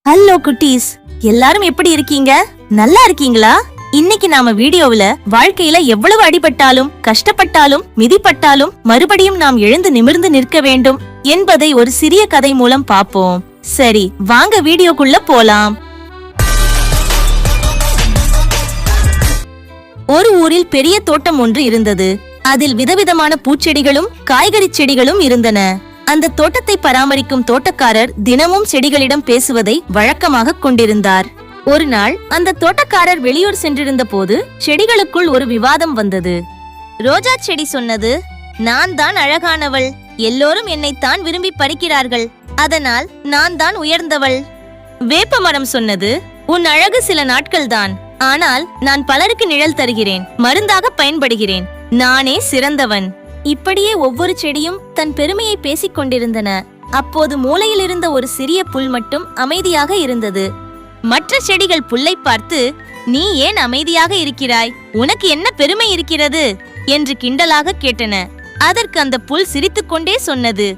Hello குட்டீஸ், எல்லாரும் எப்படி இருக்கீங்க? நல்லா இருக்கீங்களா? இன்னைக்கு நாம வீடியோவுல வாழ்க்கையில எவ்வளவு அடிபட்டாலும் கஷ்டப்பட்டாலும் மிதிப்பட்டாலும் மறுபடியும் நாம் எழுந்து நிமிர்ந்து நிற்க வேண்டும் என்பதை ஒரு சிறிய கதை மூலம் பாப்போம். சரி, வாங்க வீடியோக்குள்ள போலாம். ஒரு ஊரில் பெரிய தோட்டம் ஒன்று இருந்தது. அதில் விதவிதமான பூச்செடிகளும் காய்கறி செடிகளும் இருந்தன. அந்த தோட்டத்தை பராமரிக்கும் தோட்டக்காரர் தினமும் செடிகளிடம் பேசுவதை வழக்கமாக கொண்டிருந்தார். ஒரு நாள் அந்த தோட்டக்காரர் வெளியூர் சென்றிருந்த போது செடிகளுக்குள் ஒரு விவாதம் வந்தது. ரோஜா செடி சொன்னது, நான் தான் அழகானவள், எல்லோரும் என்னைத்தான் விரும்பி பறிக்கிறார்கள், அதனால் நான் தான் உயர்ந்தவள். வேப்ப மரம் சொன்னது, உன் அழகு சில நாட்கள் தான், ஆனால் நான் பலருக்கு நிழல் தருகிறேன், மருந்தாக பயன்படுகிறேன், நானே சிறந்தவன். இப்படியே ஒவ்வொரு செடியும் தன் பெருமையை பேசிக் கொண்டிருந்தன. அப்போது மூலையில் இருந்த ஒரு சிறிய புல் மட்டும் அமைதியாக இருந்தது. மற்ற செடிகள் புல்லை பார்த்து, நீ ஏன் அமைதியாக இருக்கிறாய், உனக்கு என்ன பெருமை இருக்கிறது என்று கிண்டலாக கேட்டன. அதற்கு அந்த புல் சிரித்துக்கொண்டே சொன்னது,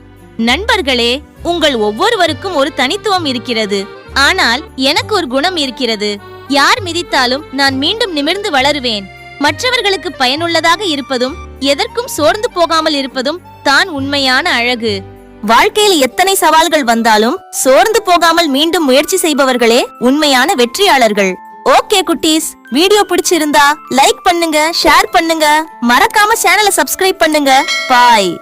நண்பர்களே, உங்கள் ஒவ்வொருவருக்கும் ஒரு தனித்துவம் இருக்கிறது, ஆனால் எனக்கு ஒரு குணம் இருக்கிறது. யார் மிதித்தாலும் நான் மீண்டும் நிமிர்ந்து வளருவேன். மற்றவர்களுக்கு பயனுள்ளதாக இருப்பதும் எதற்கும் சோர்ந்து போகாமல் இருப்பதும் தான் உண்மையான அழகு. வாழ்க்கையில் எத்தனை சவால்கள் வந்தாலும் சோர்ந்து போகாமல் மீண்டும் முயற்சி செய்பவர்களே உண்மையான வெற்றியாளர்கள். ஓகே குட்டீஸ், வீடியோ பிடிச்சிருந்தா லைக் பண்ணுங்க, ஷேர் பண்ணுங்க, மறக்காம சேனலை சப்ஸ்கிரைப் பண்ணுங்க. பாய்.